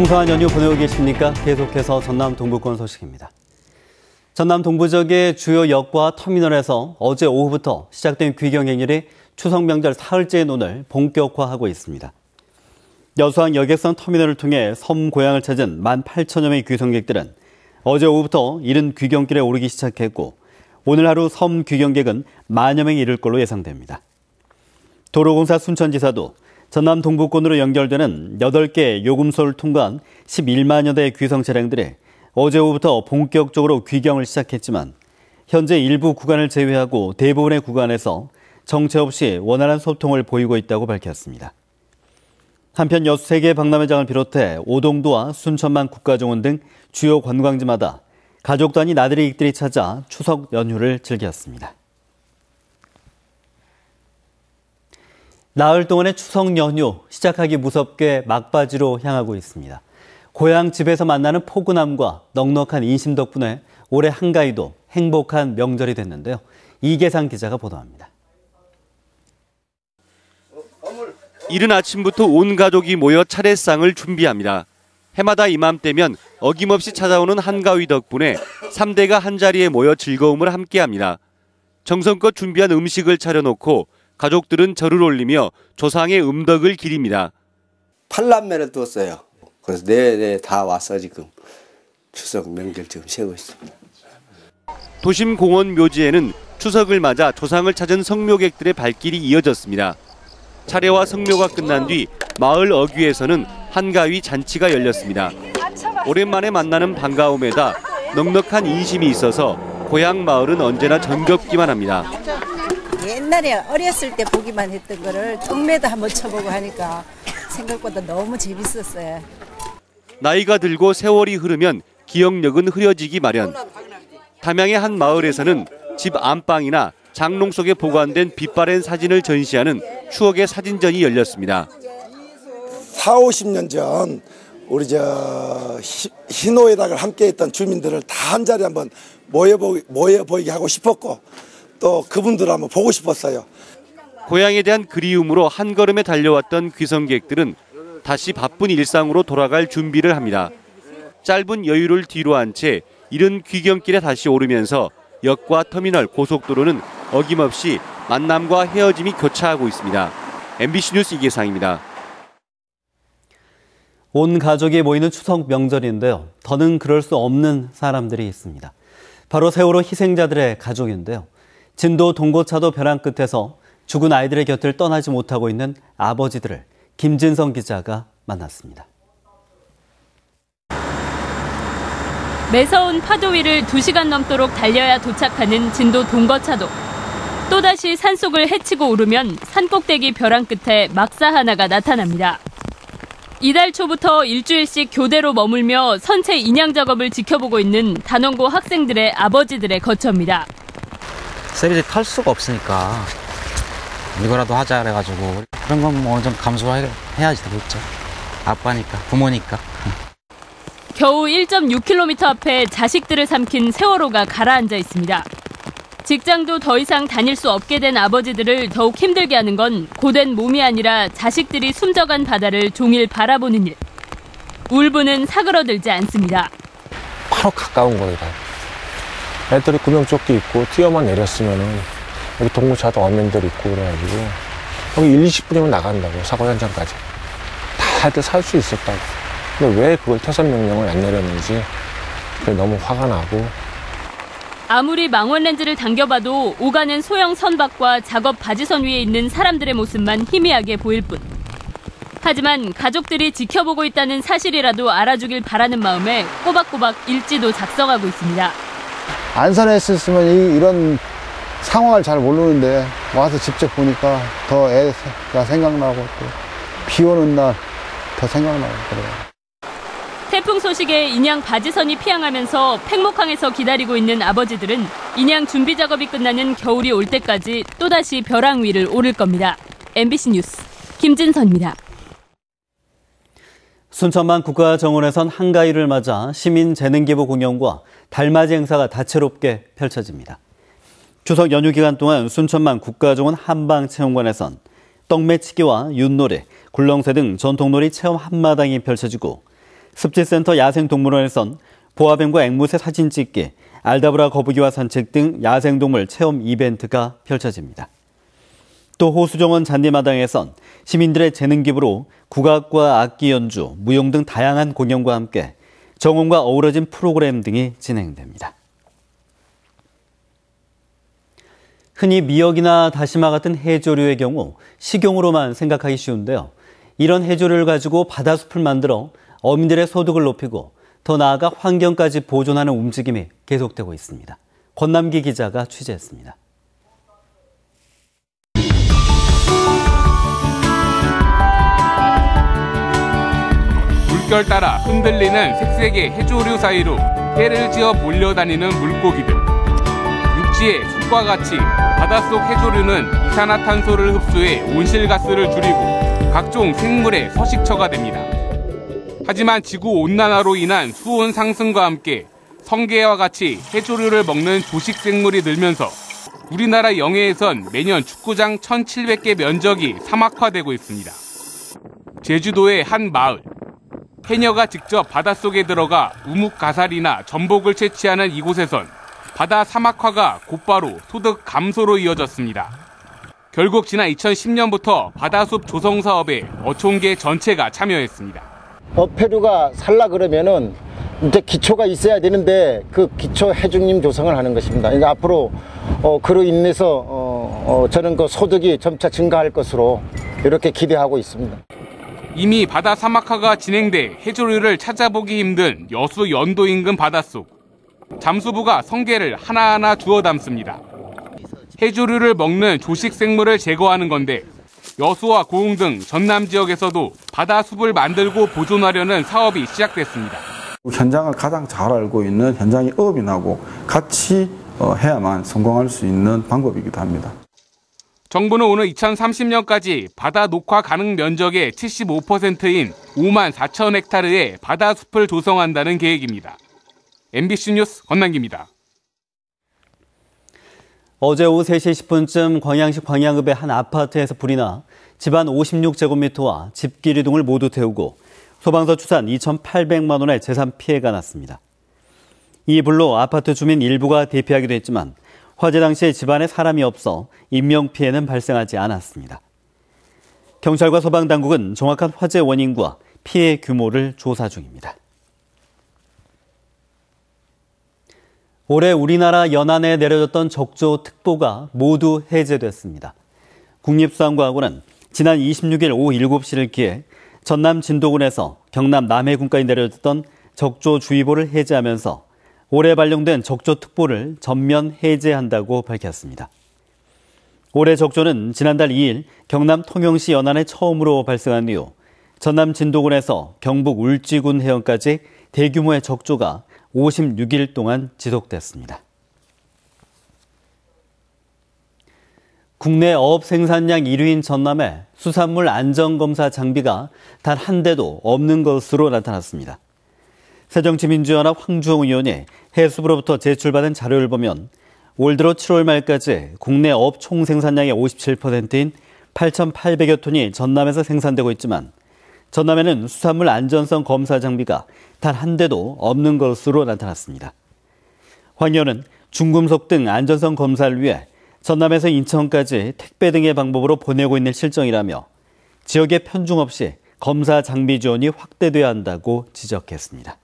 풍성한 연휴 보내고 계십니까? 계속해서 전남 동부권 소식입니다. 전남 동부 지역의 주요 역과 터미널에서 어제 오후부터 시작된 귀경행렬이 추석 명절 사흘째의 논을 본격화하고 있습니다. 여수항 여객선 터미널을 통해 섬 고향을 찾은 18,000여 명의 귀성객들은 어제 오후부터 이른 귀경길에 오르기 시작했고 오늘 하루 섬 귀경객은 10,000여 명이 이를 걸로 예상됩니다. 도로공사 순천지사도 전남 동부권으로 연결되는 8개 요금소를 통과한 11만여 대의 귀성 차량들이 어제 오후부터 본격적으로 귀경을 시작했지만 현재 일부 구간을 제외하고 대부분의 구간에서 정체 없이 원활한 소통을 보이고 있다고 밝혔습니다. 한편 여수 세계 박람회장을 비롯해 오동도와 순천만 국가정원 등 주요 관광지마다 가족 단위 나들이객들이 찾아 추석 연휴를 즐겼습니다. 나흘 동안의 추석 연휴 시작하기 무섭게 막바지로 향하고 있습니다. 고향 집에서 만나는 포근함과 넉넉한 인심 덕분에 올해 한가위도 행복한 명절이 됐는데요. 이계상 기자가 보도합니다. 이른 아침부터 온 가족이 모여 차례상을 준비합니다. 해마다 이맘때면 어김없이 찾아오는 한가위 덕분에 3대가 한자리에 모여 즐거움을 함께합니다. 정성껏 준비한 음식을 차려놓고 가족들은 절을 올리며 조상의 음덕을 기립니다. 8남매를 뒀어요. 그래서 내내 다 와서 지금 추석 명절 지금 세우고 있습니다. 도심 공원 묘지에는 추석을 맞아 조상을 찾은 성묘객들의 발길이 이어졌습니다. 차례와 성묘가 끝난 뒤 마을 어귀에서는 한가위 잔치가 열렸습니다. 오랜만에 만나는 반가움에다 넉넉한 인심이 있어서 고향 마을은 언제나 정겹기만 합니다. 옛날에 어렸을 때 보기만 했던 거를 경매도 한번 쳐보고 하니까 생각보다 너무 재밌었어요. 나이가 들고 세월이 흐르면 기억력은 흐려지기 마련. 담양의 한 마을에서는 집 안방이나 장롱 속에 보관된 빛바랜 사진을 전시하는 추억의 사진전이 열렸습니다. 40-50년 전 우리 희노애락을 함께했던 주민들을 다 한자리에 한번 모여보이게 하고 싶었고 또 그분들을 한번 보고 싶었어요. 고향에 대한 그리움으로 한 걸음에 달려왔던 귀성객들은 다시 바쁜 일상으로 돌아갈 준비를 합니다. 짧은 여유를 뒤로 한 채 이른 귀경길에 다시 오르면서 역과 터미널, 고속도로는 어김없이 만남과 헤어짐이 교차하고 있습니다. MBC 뉴스 이계상입니다. 온 가족이 모이는 추석 명절인데요. 더는 그럴 수 없는 사람들이 있습니다. 바로 세월호 희생자들의 가족인데요. 진도 동고차도 벼랑 끝에서 죽은 아이들의 곁을 떠나지 못하고 있는 아버지들을 김진성 기자가 만났습니다. 매서운 파도 위를 2시간 넘도록 달려야 도착하는 진도 동거차도. 또다시 산속을 헤치고 오르면 산꼭대기 벼랑 끝에 막사 하나가 나타납니다. 이달 초부터 일주일씩 교대로 머물며 선체 인양 작업을 지켜보고 있는 단원고 학생들의 아버지들의 거처입니다. 셀이 탈 수가 없으니까 이거라도 하자 그래가지고 그런 건 뭐 어느 정도 감수해야지 되겠죠. 아빠니까, 부모니까. 겨우 1.6km 앞에 자식들을 삼킨 세월호가 가라앉아 있습니다. 직장도 더 이상 다닐 수 없게 된 아버지들을 더욱 힘들게 하는 건 고된 몸이 아니라 자식들이 숨져간 바다를 종일 바라보는 일. 울분은 사그러들지 않습니다. 바로 가까운 거예요. 애들이 구명조끼 입고 뛰어만 내렸으면은 여기 동구차도 어민들 있고 그래가지고 여기 1-20분이면 나간다고 사고 현장까지 다들 살 수 있었다고. 근데 왜 그걸 퇴선 명령을 안 내렸는지 그게 너무 화가 나고. 아무리 망원렌즈를 당겨봐도 오가는 소형 선박과 작업 바지선 위에 있는 사람들의 모습만 희미하게 보일 뿐. 하지만 가족들이 지켜보고 있다는 사실이라도 알아주길 바라는 마음에 꼬박꼬박 일지도 작성하고 있습니다. 안산에 있었으면 이런 상황을 잘 모르는데 와서 직접 보니까 더 애가 생각나고 또 비 오는 날 더 생각나고 그래요. 태풍 소식에 인양 바지선이 피항하면서 팽목항에서 기다리고 있는 아버지들은 인양 준비 작업이 끝나는 겨울이 올 때까지 또다시 벼랑 위를 오를 겁니다. MBC 뉴스 김진선입니다. 순천만 국가정원에선 한가위를 맞아 시민 재능기부 공연과 달맞이 행사가 다채롭게 펼쳐집니다. 추석 연휴 기간 동안 순천만 국가정원 한방체험관에선 떡매치기와 윷놀이, 굴렁쇠 등 전통놀이 체험 한마당이 펼쳐지고 습지센터 야생동물원에선 보아뱀과 앵무새 사진 찍기, 알다브라 거북이와 산책 등 야생동물 체험 이벤트가 펼쳐집니다. 또 호수정원 잔디마당에선 시민들의 재능 기부로 국악과 악기 연주, 무용 등 다양한 공연과 함께 정원과 어우러진 프로그램 등이 진행됩니다. 흔히 미역이나 다시마 같은 해조류의 경우 식용으로만 생각하기 쉬운데요. 이런 해조류를 가지고 바다숲을 만들어 어민들의 소득을 높이고 더 나아가 환경까지 보존하는 움직임이 계속되고 있습니다. 권남기 기자가 취재했습니다. 물결 따라 흔들리는 색색의 해조류 사이로 해를 지어 몰려다니는 물고기들. 육지의 숲과 같이 바닷속 해조류는 이산화탄소를 흡수해 온실가스를 줄이고 각종 생물의 서식처가 됩니다. 하지만 지구온난화로 인한 수온 상승과 함께 성게와 같이 해조류를 먹는 조식생물이 늘면서 우리나라 영해에선 매년 축구장 1,700개 면적이 사막화되고 있습니다. 제주도의 한 마을. 해녀가 직접 바닷속에 들어가 우묵가사리나 전복을 채취하는 이곳에선 바다 사막화가 곧바로 소득 감소로 이어졌습니다. 결국 지난 2010년부터 바다숲 조성 사업에 어촌계 전체가 참여했습니다. 어패류가 살라 그러면은 이제 기초가 있어야 되는데 그 기초 해중림 조성을 하는 것입니다. 그러니까 앞으로 그로 인해서 저는 그 소득이 점차 증가할 것으로 이렇게 기대하고 있습니다. 이미 바다 사막화가 진행돼 해조류를 찾아보기 힘든 여수 연도 인근 바닷속. 잠수부가 성게를 하나하나 주워 담습니다. 해조류를 먹는 조식 생물을 제거하는 건데 여수와 고흥 등 전남 지역에서도 바다숲을 만들고 보존하려는 사업이 시작됐습니다. 현장을 가장 잘 알고 있는 현장의 어민하고 같이 해야만 성공할 수 있는 방법이기도 합니다. 정부는 오늘 2030년까지 바다 녹화 가능 면적의 75%인 5만 4천 헥타르의 바다숲을 조성한다는 계획입니다. MBC 뉴스 권남기입니다. 어제 오후 3시 10분쯤 광양시 광양읍의 한 아파트에서 불이 나 집안 56제곱미터와 집기리 등을 모두 태우고 소방서 추산 2,800만 원의 재산 피해가 났습니다. 이 불로 아파트 주민 일부가 대피하기도 했지만 화재 당시 집안에 사람이 없어 인명피해는 발생하지 않았습니다. 경찰과 소방당국은 정확한 화재 원인과 피해 규모를 조사 중입니다. 올해 우리나라 연안에 내려졌던 적조특보가 모두 해제됐습니다. 국립수산과학원은 지난 26일 오후 7시를 기해 전남 진도군에서 경남 남해군까지 내려졌던 적조주의보를 해제하면서 올해 발령된 적조특보를 전면 해제한다고 밝혔습니다. 올해 적조는 지난달 2일 경남 통영시 연안에 처음으로 발생한 이후 전남 진도군에서 경북 울지군 해역까지 대규모의 적조가 56일 동안 지속됐습니다. 국내 어업 생산량 1위인 전남에 수산물 안전검사 장비가 단 한 대도 없는 것으로 나타났습니다. 새정치민주연합 황주홍 의원이 해수부로부터 제출받은 자료를 보면 올 들어 7월 말까지 국내 어업 총생산량의 57%인 8,800여 톤이 전남에서 생산되고 있지만 전남에는 수산물 안전성 검사 장비가 단 한 대도 없는 것으로 나타났습니다. 황 의원은 중금속 등 안전성 검사를 위해 전남에서 인천까지 택배 등의 방법으로 보내고 있는 실정이라며 지역에 편중 없이 검사 장비 지원이 확대돼야 한다고 지적했습니다.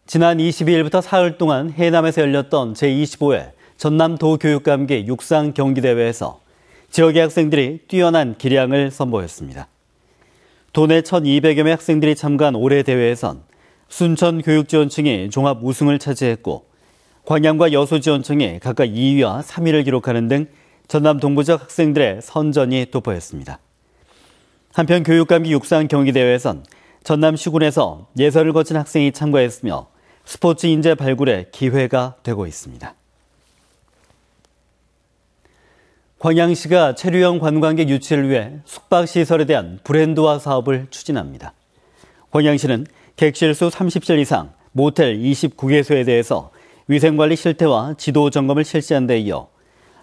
지난 22일부터 사흘 동안 해남에서 열렸던 제25회 전남도교육감기 육상 경기대회에서 지역의 학생들이 뛰어난 기량을 선보였습니다. 도내 1,200여 명 학생들이 참가한 올해 대회에선 순천교육지원청이 종합 우승을 차지했고 광양과 여수지원청이 각각 2위와 3위를 기록하는 등 전남 동부 지역 학생들의 선전이 돋보였습니다. 한편 교육감기 육상 경기대회에선 전남시군에서 예선을 거친 학생이 참가했으며 스포츠 인재 발굴의 기회가 되고 있습니다. 광양시가 체류형 관광객 유치를 위해 숙박시설에 대한 브랜드화 사업을 추진합니다. 광양시는 객실 수 30실 이상, 모텔 29개소에 대해서 위생관리 실태와 지도 점검을 실시한 데 이어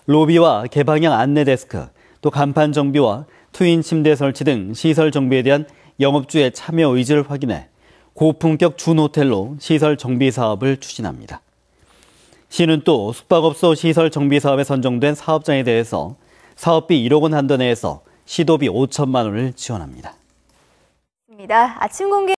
로비와 개방형 안내 데스크, 또 간판 정비와 트윈 침대 설치 등 시설 정비에 대한 영업주의 참여 의지를 확인해 고품격 준호텔로 시설 정비 사업을 추진합니다. 시는 또 숙박업소 시설 정비 사업에 선정된 사업장에 대해서 사업비 1억 원 한도 내에서 시도비 5천만 원을 지원합니다. 아침 공개